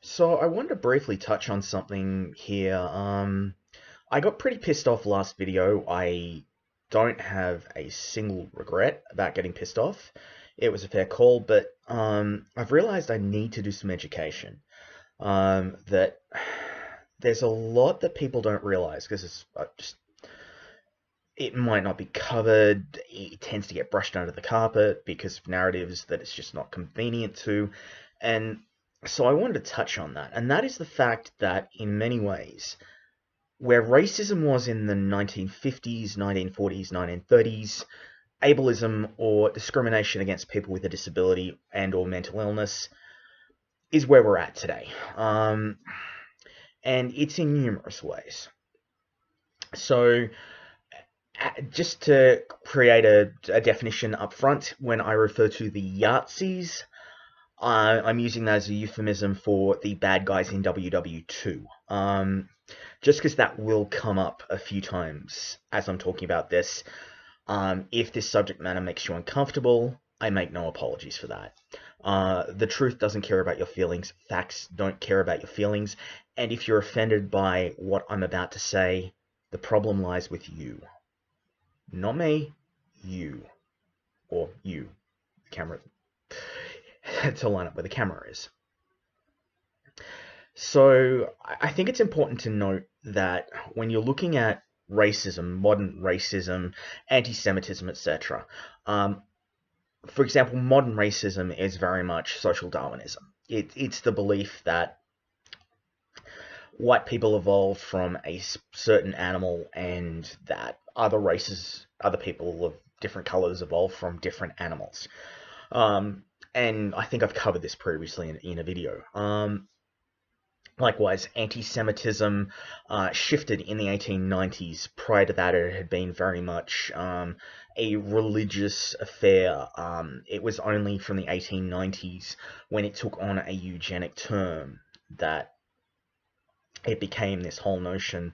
So I wanted to briefly touch on something here. I got pretty pissed off last video. I don't have a single regret about getting pissed off. It was a fair call, but I've realized I need to do some education. That there's a lot that people don't realize because it's just it might not be covered. It tends to get brushed under the carpet because of narratives that it's just not convenient to. And so I wanted to touch on that. And that is the fact that in many ways, where racism was in the 1950s, 1940s, 1930s, ableism or discrimination against people with a disability and or mental illness is where we're at today. And it's in numerous ways. So just to create a definition up front, when I refer to the Yahtzees, I'm using that as a euphemism for the bad guys in WW2. Just because that will come up a few times as I'm talking about this. If this subject matter makes you uncomfortable, I make no apologies for that. The truth doesn't care about your feelings. Facts don't care about your feelings. And if you're offended by what I'm about to say, the problem lies with you. Not me, you. Or you. The camera. To line up where the camera is. So I think it's important to note that when you're looking at racism, modern racism, anti-Semitism, etc., for example, modern racism is very much social Darwinism. It's the belief that white people evolved from a certain animal and that other races, other people of different colors evolved from different animals. And I think I've covered this previously in a video. Likewise, anti-Semitism shifted in the 1890s. Prior to that, it had been very much a religious affair. It was only from the 1890s when it took on a eugenic term that it became this whole notion.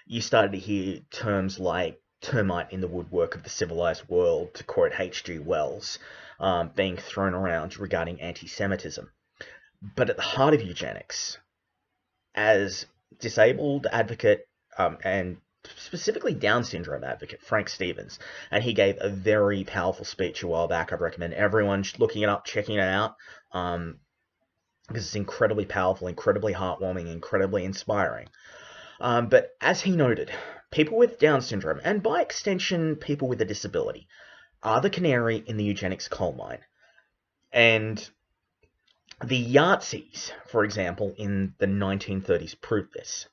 You started to hear terms like termite in the woodwork of the civilized world, to quote H.G. Wells, being thrown around regarding anti-Semitism. But at the heart of eugenics, as disabled advocate and specifically Down syndrome advocate Frank Stevens, and he gave a very powerful speech a while back. I'd recommend everyone looking it up, checking it out, because it's incredibly powerful, incredibly heartwarming, incredibly inspiring. But as he noted, people with Down syndrome, and by extension people with a disability, are the canary in the eugenics coal mine. And the Yahtzees, for example, in the 1930s proved this.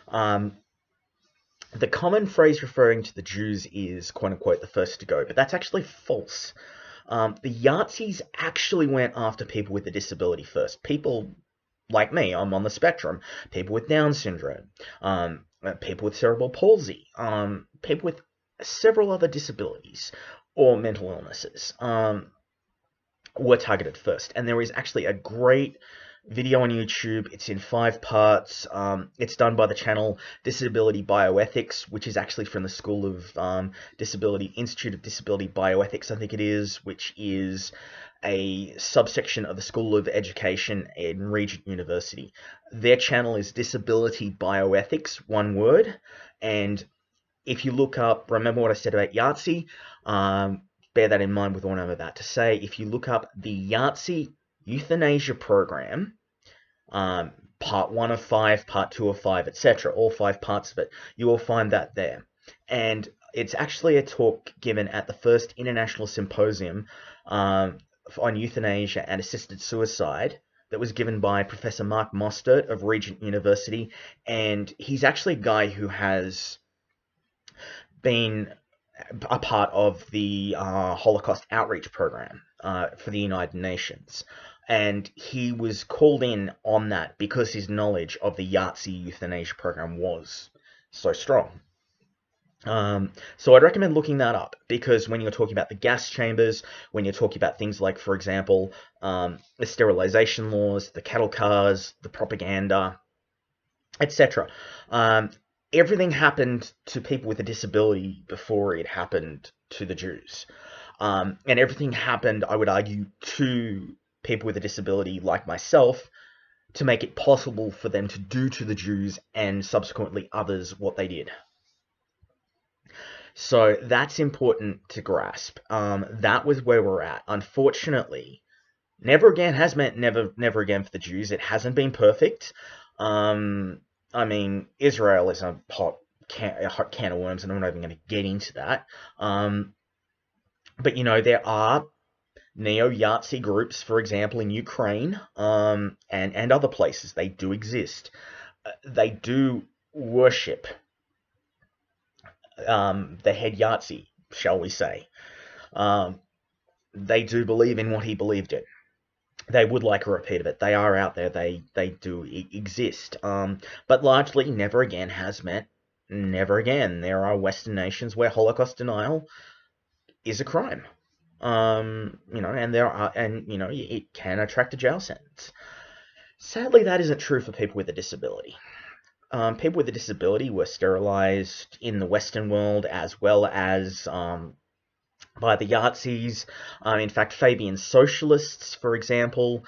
The common phrase referring to the Jews is, quote-unquote, the first to go, but that's actually false. The Yahtzees actually went after people with a disability first. People like me, I'm on the spectrum. People with Down syndrome, people with cerebral palsy, people with several other disabilities or mental illnesses were targeted first. And there is actually a great video on YouTube. It's in 5 parts. It's done by the channel Disability Bioethics, which is actually from the School of Disability, Institute of Disability Bioethics, I think it is, which is a subsection of the School of Education in Regent University. Their channel is Disability Bioethics, one word. And if you look up, remember what I said about Yahtzee, bear that in mind with what I'm about to say. If you look up the Yahtzee euthanasia program, part 1 of 5, part 2 of 5, etc., all 5 parts of it, you will find that there. And it's actually a talk given at the first International Symposium on euthanasia and assisted suicide that was given by Professor Mark Mostert of Regent University. And he's actually a guy who has been a part of the Holocaust outreach program for the United Nations. And he was called in on that because his knowledge of the Yahtzee euthanasia program was so strong. So I'd recommend looking that up, because when you're talking about the gas chambers, when you're talking about things like, for example, the sterilization laws, the cattle cars, the propaganda, etc., everything happened to people with a disability before it happened to the Jews. And everything happened, I would argue, to people with a disability like myself to make it possible for them to do to the Jews and subsequently others what they did. So that's important to grasp. That was where we're at. Unfortunately, never again has meant never again for the Jews. It hasn't been perfect. I mean, Israel is a hot can of worms, and I'm not even going to get into that. But, there are neo-Yahtzee groups, for example, in Ukraine, and other places. They do exist. They do worship the head Yahtzee, shall we say. They do believe in what he believed in. They would like a repeat of it. They are out there. They do exist. But largely, never again has meant never again. There are Western nations where Holocaust denial is a crime. And it can attract a jail sentence. Sadly, that isn't true for people with a disability. People with a disability were sterilized in the Western world as well as by the Yahtzees. In fact, Fabian socialists, for example,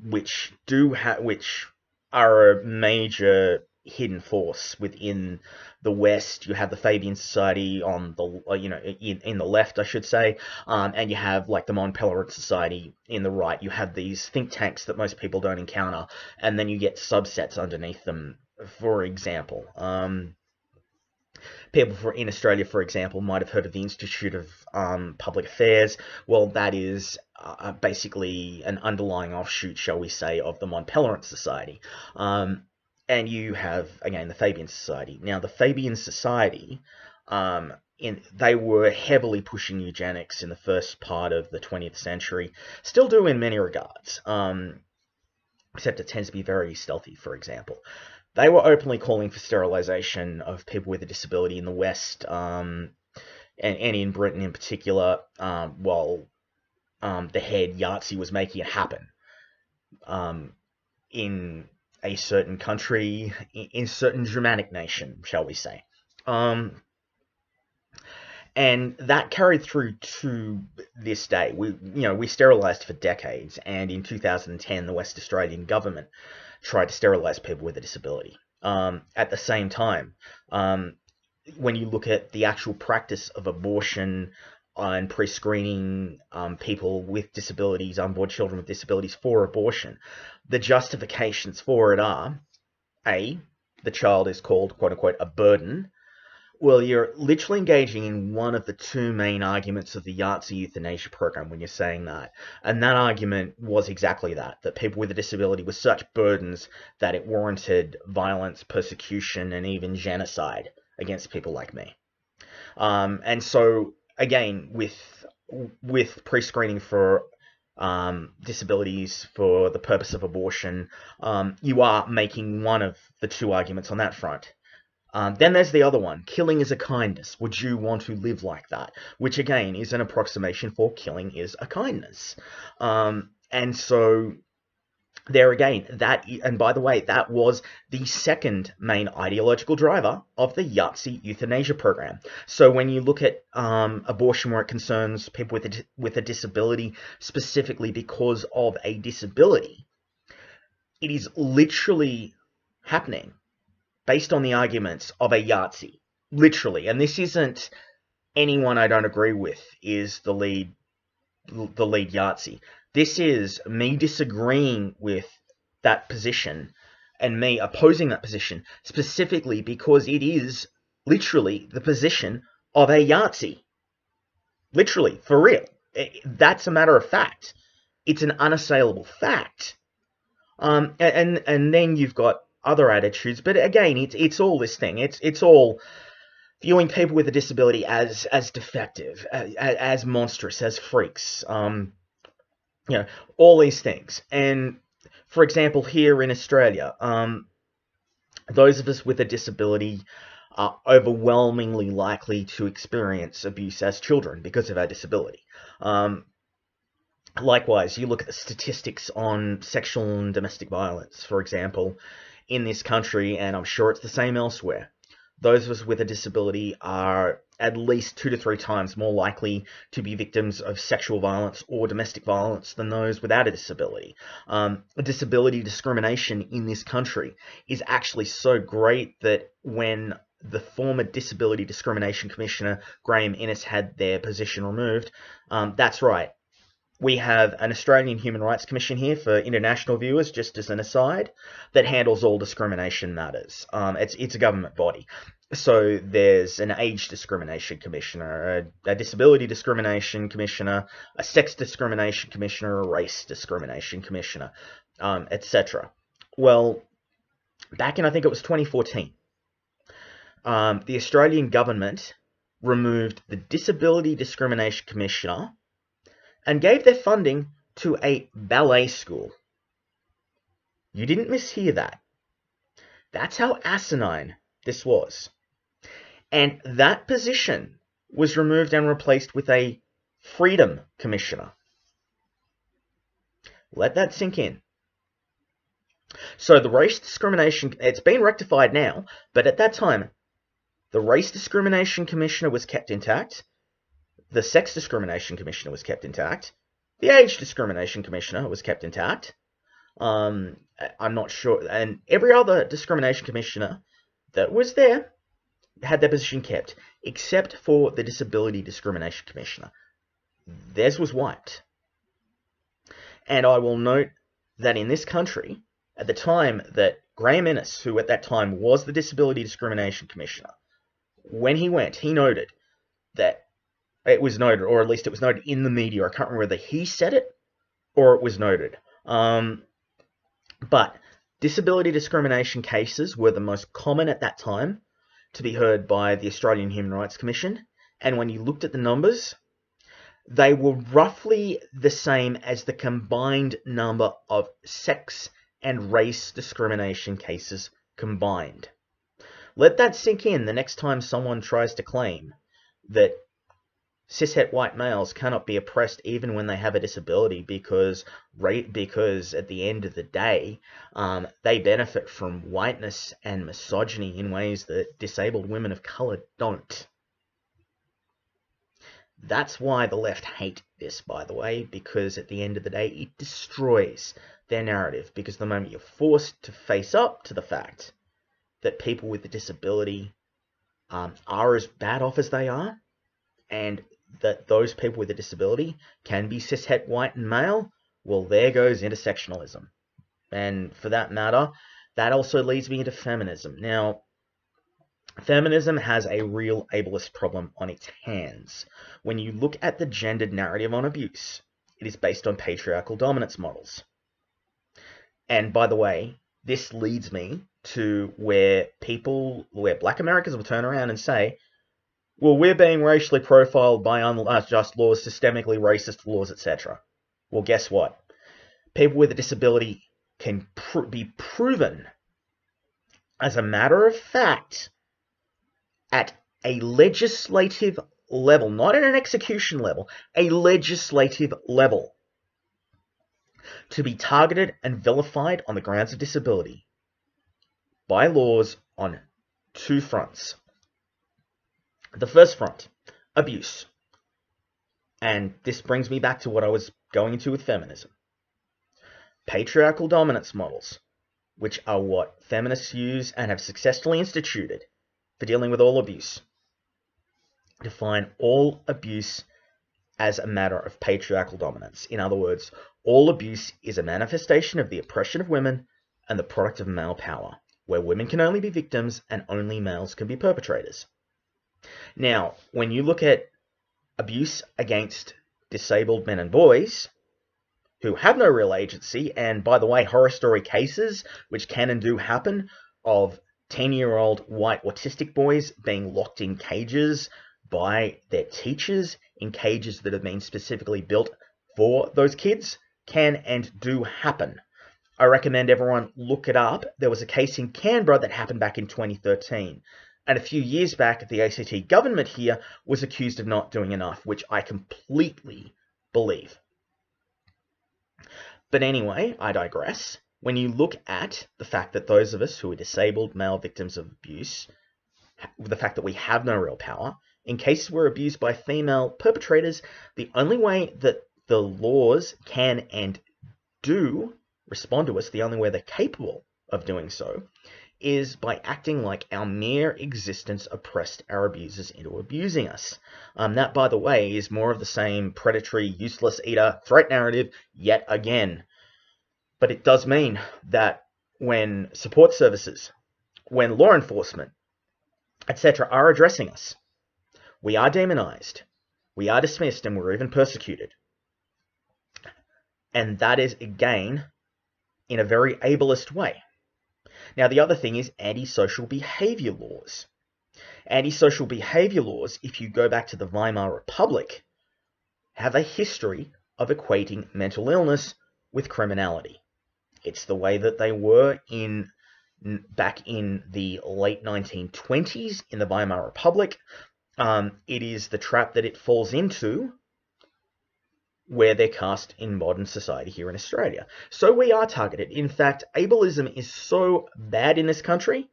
which are a major hidden force within the West. You have the Fabian Society on the in the left, I should say, and you have like the Mon-Pelerin Society in the right. You have these think tanks that most people don't encounter, and then you get subsets underneath them. For example, people in Australia, for example, might have heard of the Institute of Public Affairs. Well, that is basically an underlying offshoot, shall we say, of the Mon-Pelerin Society. And you have, again, the Fabian Society. Now, the Fabian Society, they were heavily pushing eugenics in the first part of the 20th century. Still do in many regards, except it tends to be very stealthy, for example. They were openly calling for sterilization of people with a disability in the West, and in Britain in particular, while the head Yahtzee was making it happen. In a certain country, in a certain Germanic nation, shall we say. And that carried through to this day. We sterilized for decades, and in 2010, the West Australian government tried to sterilize people with a disability. At the same time, when you look at the actual practice of abortion and pre-screening people with disabilities, unborn children with disabilities for abortion, the justifications for it are, A, the child is called, quote-unquote, a burden. Well, you're literally engaging in one of the two main arguments of the Yahtzee euthanasia program when you're saying that. And that argument was exactly that people with a disability were such burdens that it warranted violence, persecution, and even genocide against people like me. And so, again, with pre-screening for disabilities for the purpose of abortion, you are making one of the two arguments on that front. Then there's the other one. Killing is a kindness. Would you want to live like that? Which, again, is an approximation for killing is a kindness. And so, there again, and by the way, that was the second main ideological driver of the Yahtzee euthanasia program. So when you look at abortion where it concerns people with a disability, specifically because of a disability, it is literally happening based on the arguments of a Yahtzee. Literally. And this isn't anyone I don't agree with is the lead Yahtzee. This is me disagreeing with that position and me opposing that position specifically because it is literally the position of a Yahtzee. Literally, for real. That's a matter of fact. It's an unassailable fact. And then you've got other attitudes, but again, it's all this thing. It's all viewing people with a disability as defective, as monstrous, as freaks. All these things. And for example, here in Australia, those of us with a disability are overwhelmingly likely to experience abuse as children because of our disability. Likewise, you look at the statistics on sexual and domestic violence, for example, in this country, and I'm sure it's the same elsewhere. Those of us with a disability are at least 2 to 3 times more likely to be victims of sexual violence or domestic violence than those without a disability. Disability discrimination in this country is actually so great that when the former Disability Discrimination Commissioner, Graham Innes, had their position removed, that's right. We have an Australian Human Rights Commission here for international viewers, just as an aside, that handles all discrimination matters. It's a government body. So there's an age discrimination commissioner, a disability discrimination commissioner, a sex discrimination commissioner, a race discrimination commissioner, etc. Well, back in, I think it was 2014, the Australian government removed the Disability Discrimination Commissioner and gave their funding to a ballet school. You didn't mishear that. That's how asinine this was. And that position was removed and replaced with a freedom commissioner. Let that sink in. So the race discrimination, it's been rectified now, but at that time, the race discrimination commissioner was kept intact. The sex discrimination commissioner was kept intact. The age discrimination commissioner was kept intact. I'm not sure. And every other discrimination commissioner that was there had their position kept, except for the disability discrimination commissioner. Theirs was wiped. And I will note that in this country, at the time that Graham Innes, who at that time was the disability discrimination commissioner, when he went, he noted that it was noted, or at least it was noted in the media. I can't remember whether he said it or it was noted. But disability discrimination cases were the most common at that time to be heard by the Australian Human Rights Commission. And when you looked at the numbers, they were roughly the same as the combined number of sex and race discrimination cases combined. Let that sink in the next time someone tries to claim that cishet white males cannot be oppressed even when they have a disability because at the end of the day, they benefit from whiteness and misogyny in ways that disabled women of color don't. That's why the left hate this, by the way, because at the end of the day, it destroys their narrative, because the moment you're forced to face up to the fact that people with a disability are as bad off as they are, and that those people with a disability can be cishet white and male, well, there goes intersectionalism. And for that matter, that also leads me into feminism. Now, feminism has a real ableist problem on its hands. When you look at the gendered narrative on abuse, it is based on patriarchal dominance models. And by the way, this leads me to where black Americans will turn around and say, well, we're being racially profiled by unjust laws, systemically racist laws, etc. Well, guess what? People with a disability can be proven, as a matter of fact, at a legislative level, not at an execution level, a legislative level, to be targeted and vilified on the grounds of disability by laws on two fronts. The first front, abuse. And this brings me back to what I was going into with feminism. Patriarchal dominance models, which are what feminists use and have successfully instituted for dealing with all abuse, define all abuse as a matter of patriarchal dominance. In other words, all abuse is a manifestation of the oppression of women and the product of male power, where women can only be victims and only males can be perpetrators. Now, when you look at abuse against disabled men and boys who have no real agency, and by the way, horror story cases, which can and do happen, of 10-year-old white autistic boys being locked in cages by their teachers, in cages that have been specifically built for those kids, can and do happen. I recommend everyone look it up. There was a case in Canberra that happened back in 2013. And a few years back, the ACT government here was accused of not doing enough, which I completely believe. But anyway, I digress. When you look at the fact that those of us who are disabled male victims of abuse, the fact that we have no real power, In cases where abused by female perpetrators, the only way that the laws can and do respond to us, the only way they're capable of doing so, is by acting like our mere existence oppressed our abusers into abusing us. That, by the way, is more of the same predatory, useless eater threat narrative yet again. But it does mean that when support services, when law enforcement, etc., are addressing us, we are demonized, we are dismissed, and we're even persecuted. And that is, again, in a very ableist way. Now, the other thing is antisocial behavior laws. Antisocial behavior laws, if you go back to the Weimar Republic, have a history of equating mental illness with criminality. It's the way that they were back in the late 1920s in the Weimar Republic. It is the trap that it falls into where they're cast in modern society here in Australia. So we are targeted. In fact, ableism is so bad in this country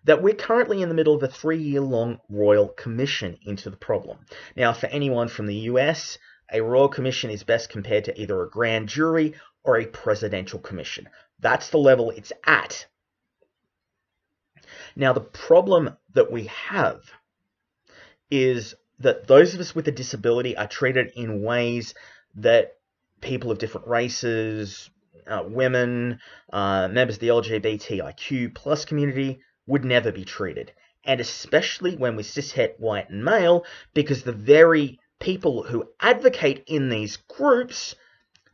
that we're currently in the middle of a 3-year-long royal commission into the problem. Now, for anyone from the US, a royal commission is best compared to either a grand jury or a presidential commission. That's the level it's at. Now, the problem that we have is that those of us with a disability are treated in ways that people of different races, women, members of the LGBTIQ plus community would never be treated. And especially when we're cishet, white, and male, because the very people who advocate in these groups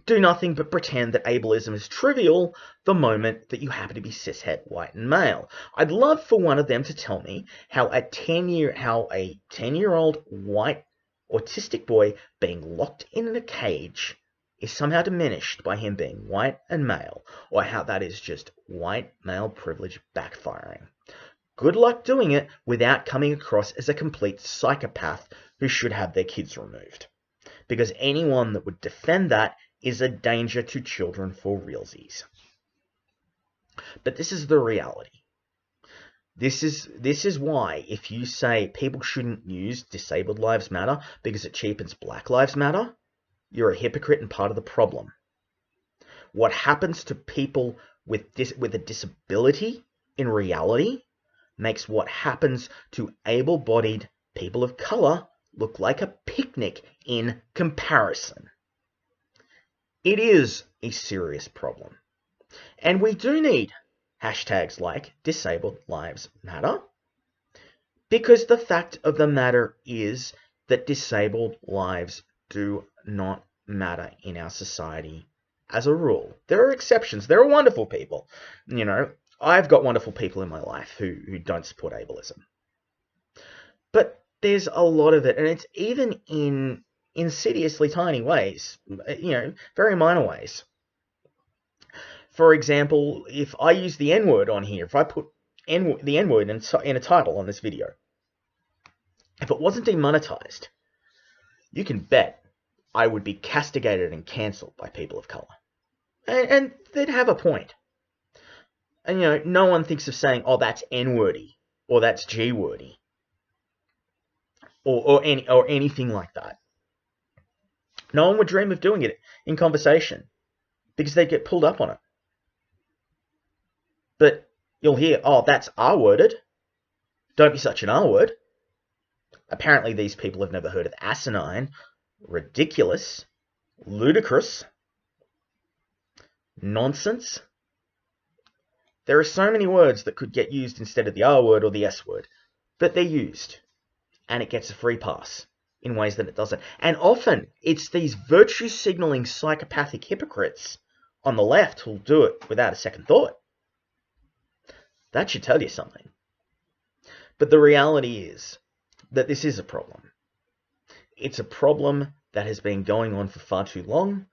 do nothing but pretend that ableism is trivial the moment that you happen to be cishet, white, and male. I'd love for one of them to tell me how a 10-year-old white autistic boy being locked in a cage is somehow diminished by him being white and male, or how that is just white male privilege backfiring. Good luck doing it without coming across as a complete psychopath who should have their kids removed. Because anyone that would defend that is a danger to children for realsies. But this is the reality. This is why, if you say people shouldn't use Disabled Lives Matter because it cheapens Black Lives Matter, you're a hypocrite and part of the problem. What happens to people with a disability in reality makes what happens to able-bodied people of color look like a picnic in comparison. It is a serious problem. And we do need hashtags like Disabled Lives Matter, because the fact of the matter is that disabled lives do not matter in our society as a rule. There are exceptions. There are wonderful people. You know, I've got wonderful people in my life who don't support ableism. But there's a lot of it, and it's even in insidiously tiny ways, you know, very minor ways. For example, if I use the N-word on here, if I put the N-word in a title on this video, if it wasn't demonetized, you can bet I would be castigated and cancelled by people of color. And they'd have a point. And, you know, no one thinks of saying, oh, that's N-wordy, or that's G-wordy, or anything like that. No one would dream of doing it in conversation because they'd get pulled up on it. But you'll hear, oh, that's R-worded. Don't be such an R-word. Apparently these people have never heard of asinine, ridiculous, ludicrous, nonsense. There are so many words that could get used instead of the R-word or the S-word, but they're used, and it gets a free pass in ways that it doesn't. And often, it's these virtue-signaling psychopathic hypocrites on the left who'll do it without a second thought. That should tell you something. But the reality is that this is a problem. It's a problem that has been going on for far too long.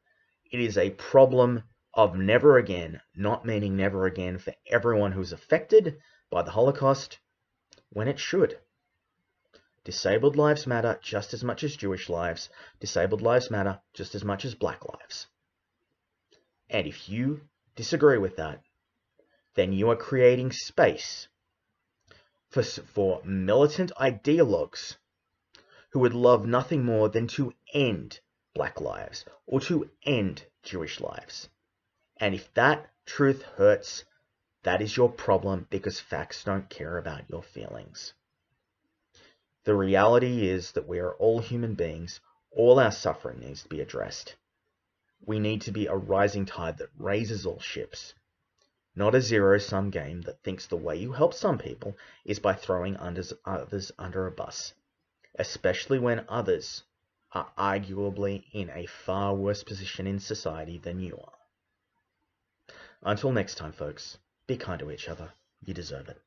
It is a problem of never again, not meaning never again for everyone who's affected by the Holocaust, when it should. Disabled lives matter just as much as Jewish lives. Disabled lives matter just as much as Black lives. And if you disagree with that, then you are creating space for militant ideologues who would love nothing more than to end black lives or to end Jewish lives. And if that truth hurts, that is your problem, because facts don't care about your feelings. The reality is that we are all human beings. All our suffering needs to be addressed. We need to be a rising tide that raises all ships, not a zero-sum game that thinks the way you help some people is by throwing others under a bus, especially when others are arguably in a far worse position in society than you are. Until next time, folks, be kind to each other. You deserve it.